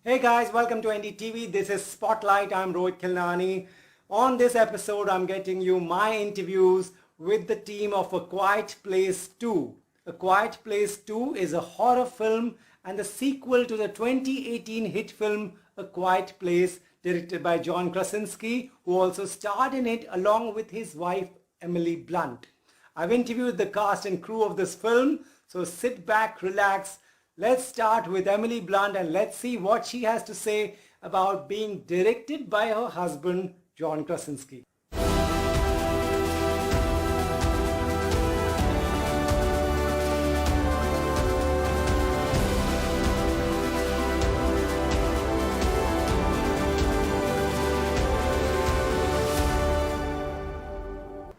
Hey guys, welcome to NDTV. This is Spotlight. I'm Rohit Khilnani. On this episode, I'm getting you my interviews with the team of A Quiet Place 2. A Quiet Place 2 is a horror film and the sequel to the 2018 hit film A Quiet Place, directed by John Krasinski, who also starred in it along with his wife Emily Blunt. I've interviewed the cast and crew of this film, so sit back, relax. Let's start with Emily Blunt and let's see what she has to say about being directed by her husband, John Krasinski.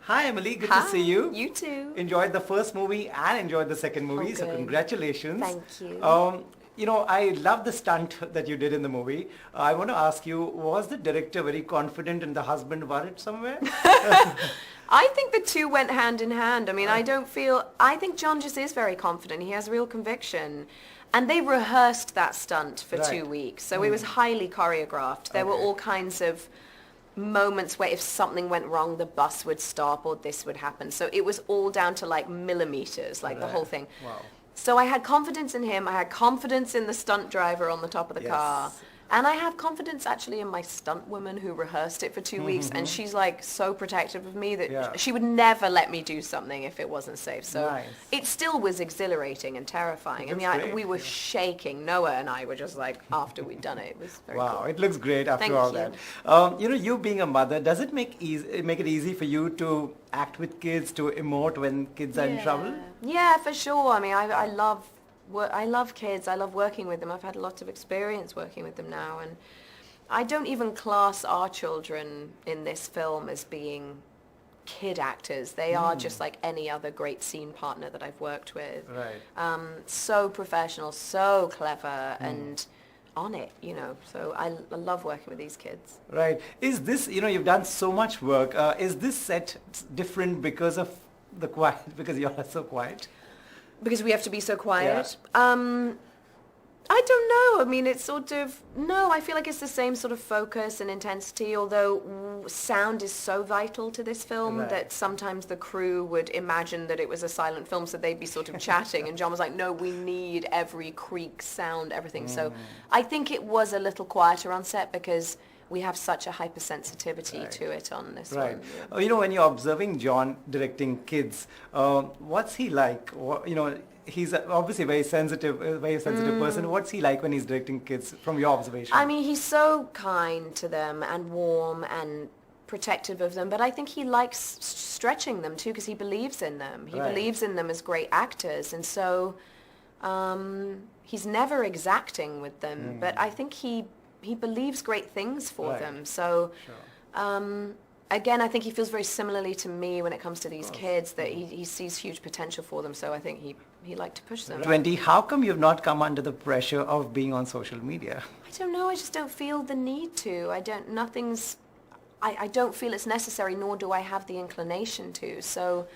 Hi Emily, good to see you. You too. Enjoyed the first movie and enjoyed the second movie, so good. congratulations. Thank you. I love the stunt that you did in the movie. I want to ask you, was the director very confident and the husband worried somewhere? I think the two went hand in hand. I mean, I think John just is very confident. He has real conviction. And they rehearsed that stunt for 2 weeks. So it was highly choreographed. There were all kinds of moments where if something went wrong, the bus would stop or this would happen. So it was all down to like millimeters, like the whole thing. Wow. So I had confidence in him. I had confidence in the stunt driver on the top of the car. And I have confidence actually in my stunt woman who rehearsed it for 2 weeks. And she's like so protective of me that she would never let me do something if it wasn't safe. So it still was exhilarating and terrifying. We were shaking. Noah and I were just like, after we'd done it, it was very cool. It looks great after Thank all you. that. You being a mother, does it make it easy for you to act with kids, to emote when kids are in trouble? Yeah, for sure. I mean, I love kids. I love working with them. I've had a lot of experience working with them now, and I don't even class our children in this film as being kid actors. They are just like any other great scene partner that I've worked with. Right. So professional, so clever, and on it, So I love working with these kids. Right. Is this, you've done so much work. Is this set different because of the quiet, because you're so quiet? Because we have to be so quiet? I don't know. I mean, it's sort of, no, I feel like it's the same sort of focus and intensity, although sound is so vital to this film that sometimes the crew would imagine that it was a silent film, so they'd be sort of chatting, and John was like, no, we need every creak, sound, everything. So I think it was a little quieter on set because we have such a hypersensitivity to it on this one. Yeah. When you're observing John directing kids, what's he like? He's obviously a very sensitive person. What's he like when he's directing kids from your observation? I mean, he's so kind to them and warm and protective of them, but I think he likes stretching them too because he believes in them. He believes in them as great actors, and so he's never exacting with them, but I think he believes great things for them. So again, I think he feels very similarly to me when it comes to these kids, that he sees huge potential for them. So I think he liked to push them. 20, how come you've not come under the pressure of being on social media? I don't know. I just don't feel the need to. I don't feel it's necessary, nor do I have the inclination to. So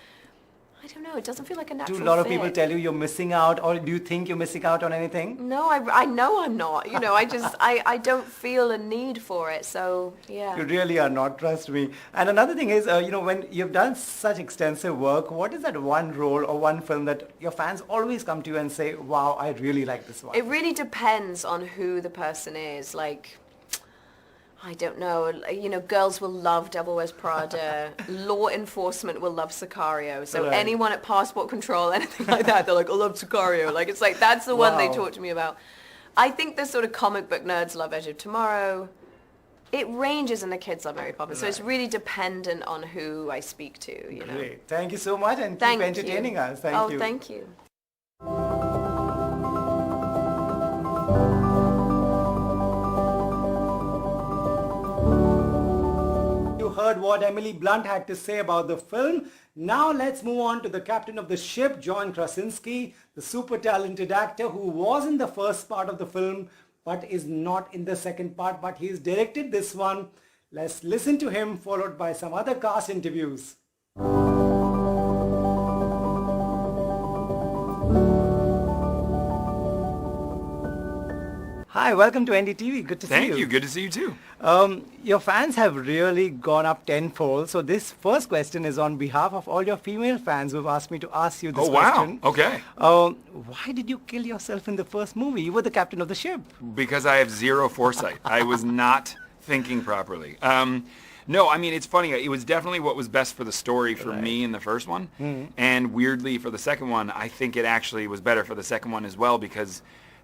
I don't know. It doesn't feel like a natural fit. Do a lot of people tell you you're missing out, or do you think you're missing out on anything? No, I know I'm not. I don't feel a need for it. So, yeah. You really are not, trust me. And another thing is, when you've done such extensive work, what is that one role or one film that your fans always come to you and say, wow, I really like this one? It really depends on who the person is. Like, I don't know. Girls will love Devil Wears Prada. Law enforcement will love Sicario. So anyone at passport control, anything like that, they're like, I love Sicario. Like, it's like, that's the one they talk to me about. I think the sort of comic book nerds love Edge of Tomorrow. It ranges, and the kids love Mary Poppins. So it's really dependent on who I speak to, Great. Thank you so much, and keep entertaining us. Thank you. Thank you. Heard what Emily Blunt had to say about the film. Now let's move on to the captain of the ship, John Krasinski, the super talented actor who was in the first part of the film but is not in the second part, but he's directed this one. Let's listen to him, followed by some other cast interviews. Hi, welcome to NDTV. Good to see you. Thank you. Good to see you too. Your fans have really gone up tenfold. So this first question is on behalf of all your female fans who have asked me to ask you this question. Oh, wow. Okay. Why did you kill yourself in the first movie? You were the captain of the ship. Because I have zero foresight. I was not thinking properly. No, I mean, it's funny. It was definitely what was best for the story for me in the first one. And weirdly, for the second one, I think it actually was better for the second one as well because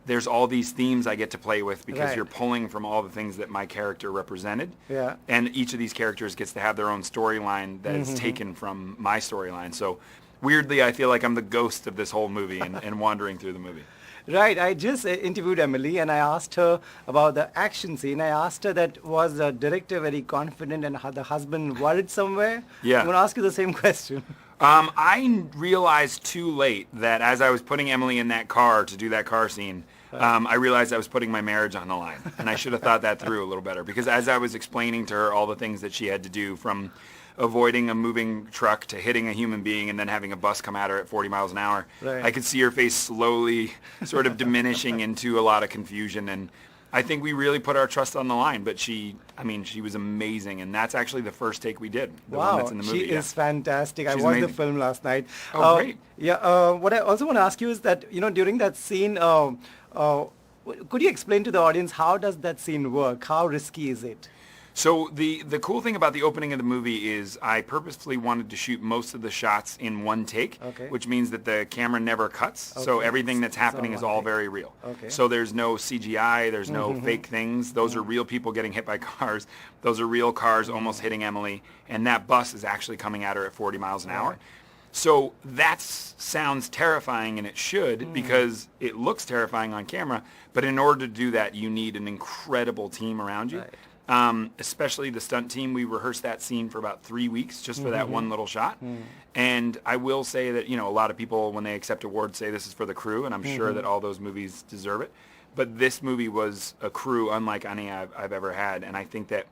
there's all these themes I get to play with because you're pulling from all the things that my character represented. Yeah. And each of these characters gets to have their own storyline that is taken from my storyline. So weirdly, I feel like I'm the ghost of this whole movie and wandering through the movie. Right. I just interviewed Emily and I asked her about the action scene. I asked her that was the director very confident and the husband worried somewhere? Yeah. I'm going to ask you the same question. I realized too late that as I was putting Emily in that car to do that car scene, I realized I was putting my marriage on the line. And I should have thought that through a little better. Because as I was explaining to her all the things that she had to do, from avoiding a moving truck to hitting a human being and then having a bus come at her at 40 miles an hour, I could see her face slowly sort of diminishing into a lot of confusion. And I think we really put our trust on the line. But she was amazing. And that's actually the first take we did. The one that's in the movie. She is fantastic. She's I watched amazing. the film last night. Oh, great. Yeah. What I also want to ask you is that, during that scene, could you explain to the audience how does that scene work? How risky is it? So the cool thing about the opening of the movie is I purposefully wanted to shoot most of the shots in one take, which means that the camera never cuts. So everything that's happening is all very real. So there's no CGI, there's no fake things. Those are real people getting hit by cars. Those are real cars almost hitting Emily. And that bus is actually coming at her at 40 miles an hour. So that sounds terrifying, and it should, because it looks terrifying on camera. But in order to do that, you need an incredible team around you. Especially the stunt team. We rehearsed that scene for about 3 weeks just for that one little shot. And I will say that, a lot of people, when they accept awards, say this is for the crew, and I'm sure that all those movies deserve it. But this movie was a crew unlike any I've ever had. And I think that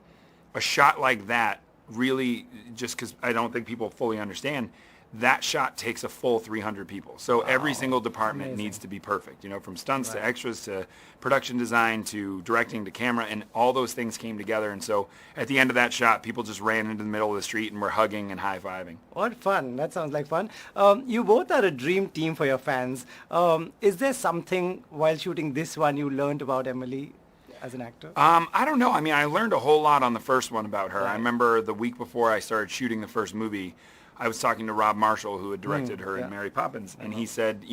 a shot like that really, just because I don't think people fully understand, that shot takes a full 300 people. So every single department needs to be perfect, from stunts to extras to production design to directing to camera, and all those things came together. And so at the end of that shot, people just ran into the middle of the street and were hugging and high-fiving. What fun. That sounds like fun. You both are a dream team for your fans. Is there something while shooting this one you learned about Emily as an actor? I don't know. I learned a whole lot on the first one about her. I remember the week before I started shooting the first movie, I was talking to Rob Marshall, who had directed her in Mary Poppins, and he said,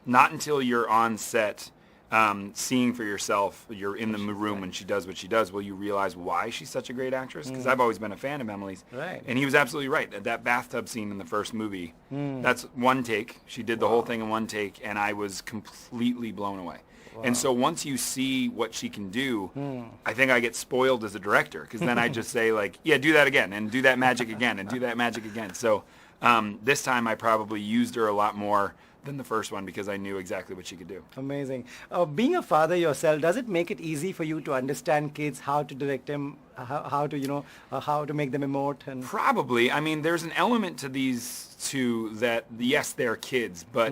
not until you're on set seeing for yourself, you're in the room when she does what she does, will you realize why she's such a great actress? Because I've always been a fan of Emily's. And he was absolutely right. That bathtub scene in the first movie, that's one take. She did the whole thing in one take, and I was completely blown away. And so once you see what she can do, I think I get spoiled as a director, because then I just say, do that again, and do that magic again, and do that magic again. So this time I probably used her a lot more than the first one because I knew exactly what she could do. Amazing. Being a father yourself, does it make it easy for you to understand kids, how to direct them, how to make them emote? And probably. There's an element to these two that, yes, they're kids, but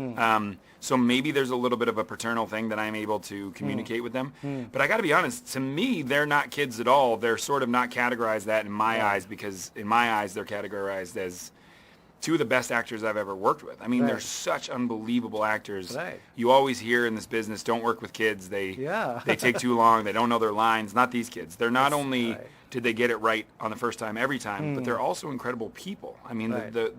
so maybe there's a little bit of a paternal thing that I'm able to communicate with them. But I got to be honest, to me, they're not kids at all. They're sort of not categorized that in my eyes, because in my eyes, they're categorized as two of the best actors I've ever worked with. They're such unbelievable actors. You always hear in this business, don't work with kids. They take too long. They don't know their lines. Not these kids. They're not only did they get it right on the first time every time, but they're also incredible people.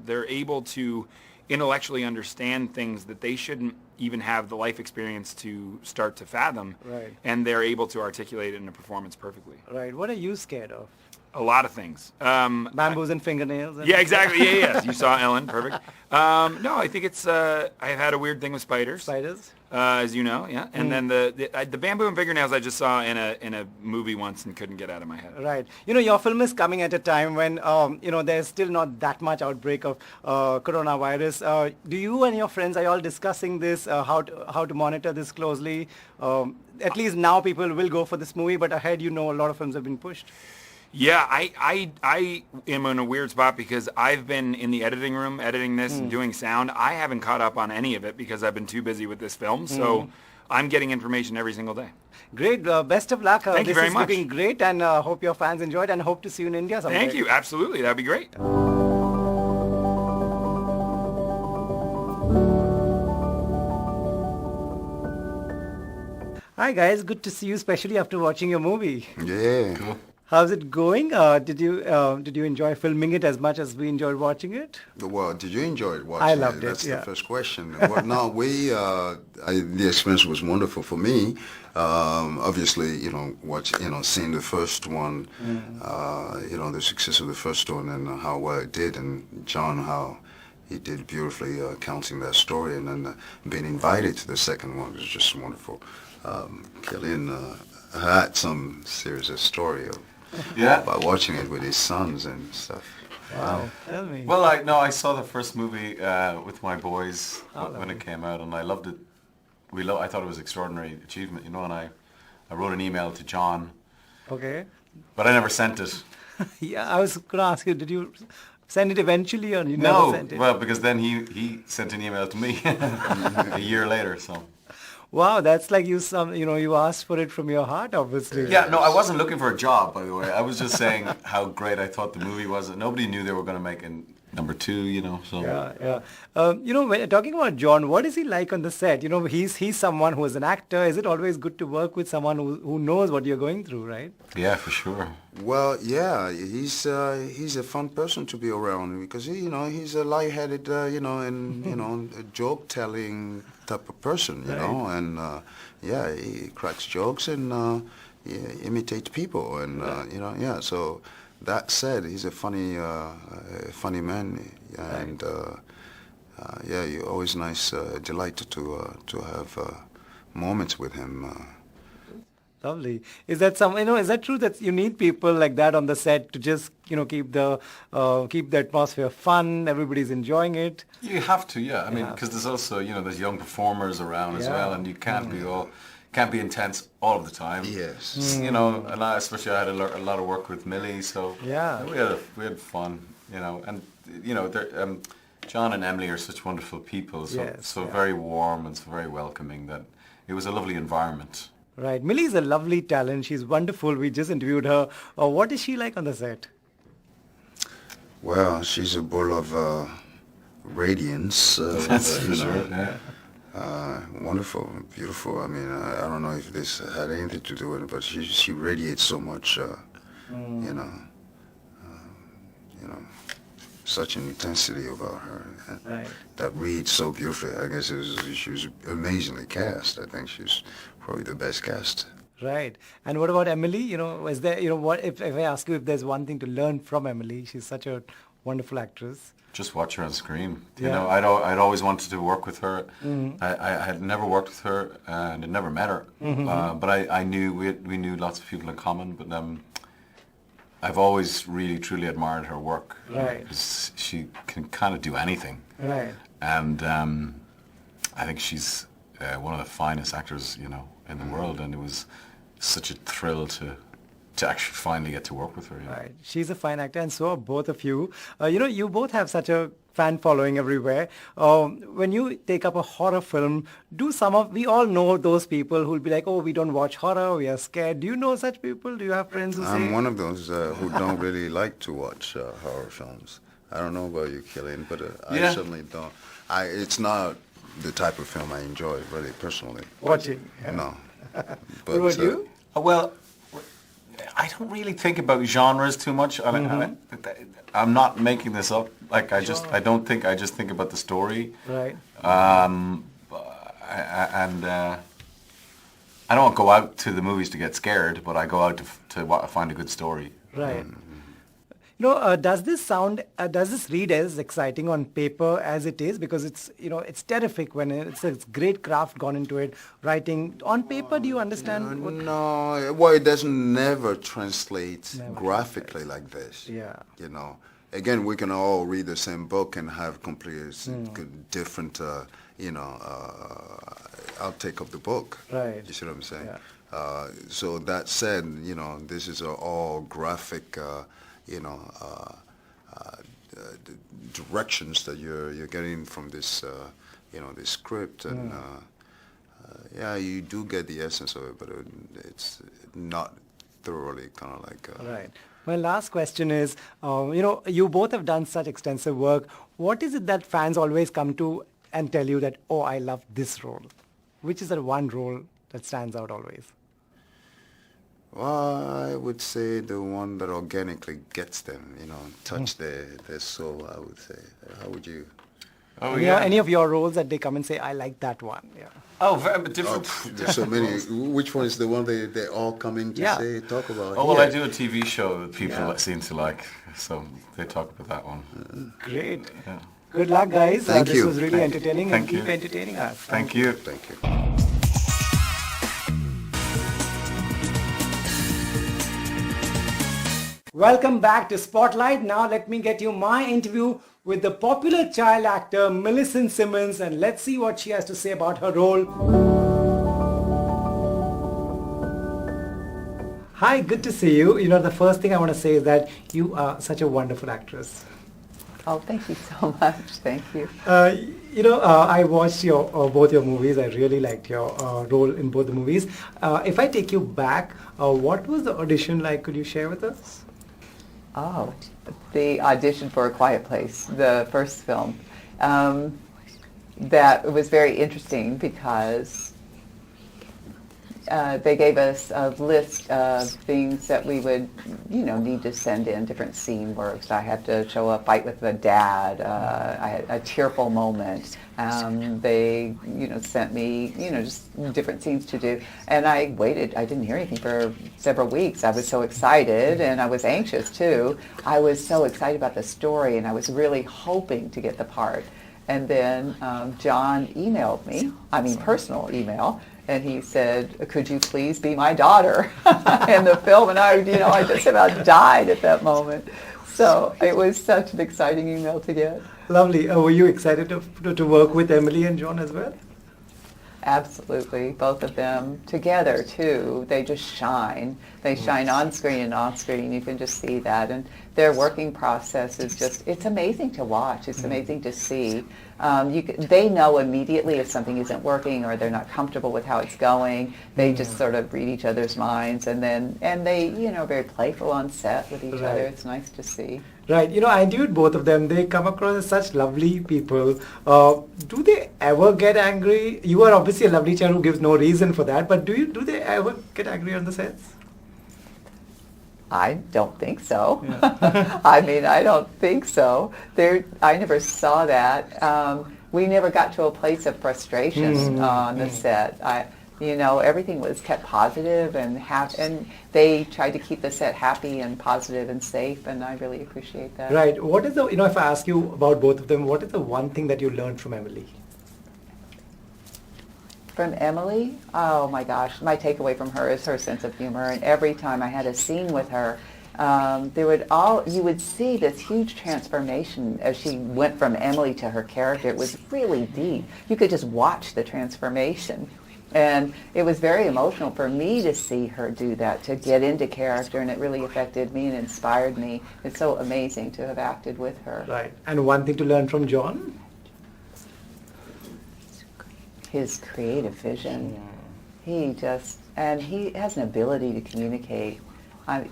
They're able to intellectually understand things that they shouldn't even have the life experience to start to fathom. And they're able to articulate it in a performance perfectly. What are you scared of? A lot of things. Bamboos and fingernails? Yeah, exactly. Yeah. You saw Ellen. Perfect. No, I think it's, I've had a weird thing with spiders. Spiders? As you know, yeah. And then the bamboo and fingernails I just saw in a movie once and couldn't get out of my head. Right. Your film is coming at a time when, there's still not that much outbreak of coronavirus. Do you and your friends, are you all discussing this, how to monitor this closely? At least now people will go for this movie, but ahead, a lot of films have been pushed. Yeah, I am in a weird spot because I've been in the editing room editing this and doing sound. I haven't caught up on any of it because I've been too busy with this film. So I'm getting information every single day. Great. Best of luck. Thank you very much. This is looking great, and hope your fans enjoyed, and hope to see you in India someday. Thank you. Absolutely. That would be great. Hi guys, good to see you, especially after watching your movie. Yeah. Cool. How's it going? Did you enjoy filming it as much as we enjoyed watching it? Well, did you enjoy it watching I loved it. That's yeah. the first question. Well, no, the experience was wonderful for me. Obviously, seeing the first one, the success of the first one and how well it did, and John, how he did beautifully counting that story, and then being invited to the second one was just wonderful. Cillian had some serious story about watching it with his sons and stuff. Wow. Tell me. Well, I saw the first movie with my boys when it came out, and I loved it. I thought it was an extraordinary achievement, and I wrote an email to John. Okay. But I never sent it. Yeah, I was going to ask you, did you send it eventually, or you never sent it? Well, because then he sent an email to me a year later. So. Wow, that's like you asked for it from your heart, obviously. Yeah, no, I wasn't looking for a job, by the way. I was just saying how great I thought the movie was. Nobody knew they were going to make a number 2, so. Yeah. When talking about John, what is he like on the set? He's someone who is an actor. Is it always good to work with someone who knows what you're going through, right? Yeah, for sure. Well, yeah, he's a fun person to be around because he's a lightheaded, and a joke-telling type of person, know, and he cracks jokes and he imitates people, and So that said, he's a funny man, and you're always nice, delighted to have moments with him. Lovely. Is that is that true that you need people like that on the set to just keep the atmosphere fun, everybody's enjoying it? You have to, yeah. I mean, because there's also there's young performers around as well, and you can't be intense all of the time. Yes. And especially I had a lot of work with Millie, so we had fun, and John and Emily are such wonderful people, so very warm and so very welcoming that it was a lovely environment. Right. Millie is a lovely talent. She's wonderful. We just interviewed her. What is she like on the set? Well, she's a bull of radiance. That's for sure. Yeah. Wonderful, beautiful. I mean, I don't know if this had anything to do with it, but she radiates so much. Such an intensity about her that reads so beautifully. I guess she was amazingly cast. I think she's probably the best cast. Right. And what about Emily? Is there, what if I ask you if there's one thing to learn from Emily? She's such a wonderful actress. Just watch her on screen. I'd always wanted to work with her. Mm-hmm. I had never worked with her and had never met her. Mm-hmm. But I knew we knew lots of people in common. But I've always really truly admired her work. Right. Because she can kind of do anything. Right. And I think she's one of the finest actors in the world, and it was such a thrill to actually finally get to work with her. Right. She's a fine actor, and so are both of you. You both have such a fan following everywhere. When you take up a horror film, we all know those people who'll be like, oh, we don't watch horror, we are scared. Do you know such people? Do you have friends who say? I'm one of those who don't really like to watch horror films. I don't know about you, Cillian, but I certainly don't. It's not the type of film I enjoy, really, personally. Watching? Yeah. No. But what about you? Well, I don't really think about genres too much. I'm not making this up. I just think about the story. Right. And I don't go out to the movies to get scared, but I go out to find a good story. Right. Does this read as exciting on paper as it is? Because it's terrific when it's great craft gone into it. Writing on paper, do you understand? No, well, it doesn't never translate graphically like this. Yeah. Again, we can all read the same book and have completely different, outtake of the book. Right. You see what I'm saying? Yeah. So that said, this is all graphic. Directions that you're getting from this, this script, and yeah, you do get the essence of it, but it's not thoroughly kind of like... Right. My last question is, you both have done such extensive work. What is it that fans always come to and tell you that, oh, I love this role? Which is that one role that stands out always? Well, I would say the one that organically gets them, touch their soul, I would say. How would you? Oh, yeah. Any of your roles that they come and say, I like that one? Yeah. Oh, very different. There's so many. Which one is the one they all come in to talk about? Oh, well, I do a TV show that people seem to like, so they talk about that one. Great. Yeah. Good luck, guys. Thank you. This was really entertaining. Thank you. Keep entertaining us. Thank you. Thank you. Welcome back to Spotlight. Now let me get you my interview with the popular child actor Millicent Simmonds, and let's see what she has to say about her role. Hi, good to see you. The first thing I want to say is that you are such a wonderful actress. Oh, thank you so much. Thank you. I watched both your movies. I really liked your role in both the movies. If I take you back, what was the audition like? Could you share with us? Oh, the audition for A Quiet Place, the first film. That was very interesting because they gave us a list of things that we would, need to send in, different scene works. I had to show a fight with the dad. I had a tearful moment. They, sent me, just different scenes to do. And I waited. I didn't hear anything for several weeks. I was so excited, and I was anxious, too. I was so excited about the story, and I was really hoping to get the part. And then John emailed me, personal email, and he said, could you please be my daughter in the film? And I just about died at that moment. So it was such an exciting email to get. Lovely. Were you excited to work with Emily and John as well? Absolutely. Both of them together, too. They just shine. They shine on screen and off screen. You can just see that. And their working process is it's amazing to watch. It's amazing to see. They know immediately if something isn't working or they're not comfortable with how it's going. They just sort of read each other's minds. And they, are very playful on set with each other. It's nice to see. Right. I interviewed both of them. They come across as such lovely people. Do they ever get angry? You are obviously a lovely child who gives no reason for that, but do they ever get angry on the sets? I don't think so. Yeah. I don't think so. I never saw that. We never got to a place of frustration on the set. Everything was kept positive and happy, and they tried to keep the set happy and positive and safe, and I really appreciate that. Right. What is if I ask you about both of them, what is the one thing that you learned from Emily? From Emily? Oh my gosh, my takeaway from her is her sense of humor, and every time I had a scene with her, you would see this huge transformation as she went from Emily to her character. It was really deep. You could just watch the transformation. And it was very emotional for me to see her do that, to get into character, and it really affected me and inspired me. It's so amazing to have acted with her. Right. And one thing to learn from John? His creative vision. He has an ability to communicate. I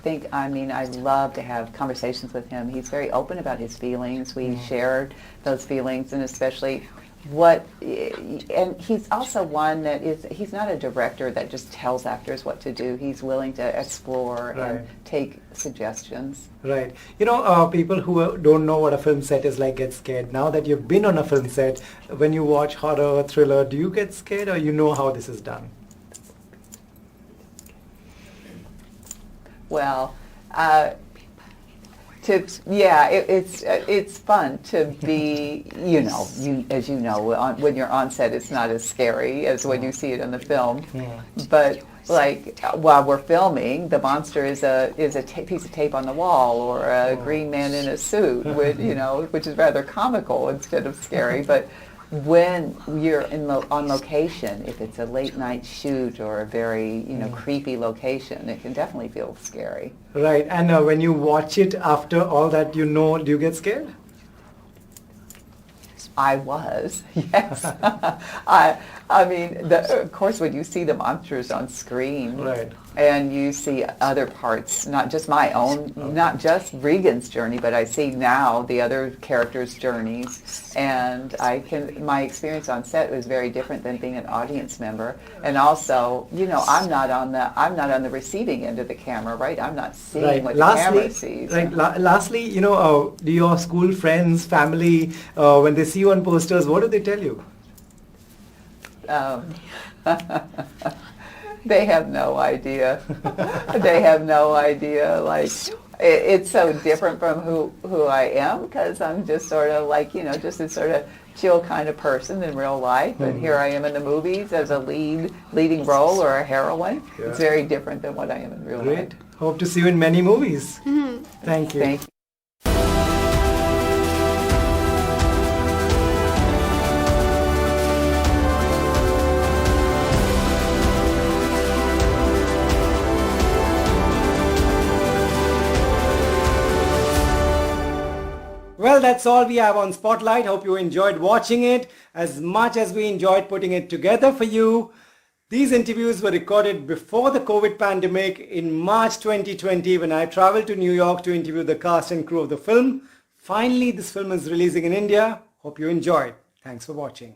love to have conversations with him. He's very open about his feelings. We shared those feelings, and especially and he's also one that he's not a director that just tells actors what to do. He's willing to explore and take suggestions. Right. People who don't know what a film set is like get scared. Now that you've been on a film set, when you watch horror or thriller, do you get scared, or you know how this is done? Well, it's fun to be, as you know, when you're on set, it's not as scary as when you see it in the film. Yeah. But while we're filming, the monster is a piece of tape on the wall, or a green man in a suit, which is rather comical instead of scary. But when you're on location, if it's a late night shoot or a very creepy location, it can definitely feel scary. Right. And when you watch it after all that, do you get scared? I was, yes. I mean, of course, when you see the monsters on screen, Right. and you see other parts, not just my own, not just Regan's journey, but I see now the other characters' journeys, and my experience on set was very different than being an audience member, and also, you know, I'm not on the receiving end of the camera, right? I'm not seeing what the camera sees. Right. Lastly, you know, do your school friends, family, when they see you on posters, what do they tell you? They have no idea. They have no idea. Like, it's so different from who I am, because I'm just sort of like, you know, just a sort of chill kind of person in real life. And here I am in the movies as a leading role or a heroine. Yeah. It's very different than what I am in real life. Great. Hope to see you in many movies. Thank you. Thank you. Well, that's all we have on Spotlight. Hope you enjoyed watching it as much as we enjoyed putting it together for you. These interviews were recorded before the COVID pandemic in March 2020 when I traveled to New York to interview the cast and crew of the film. Finally, this film is releasing in India. Hope you enjoyed. Thanks for watching.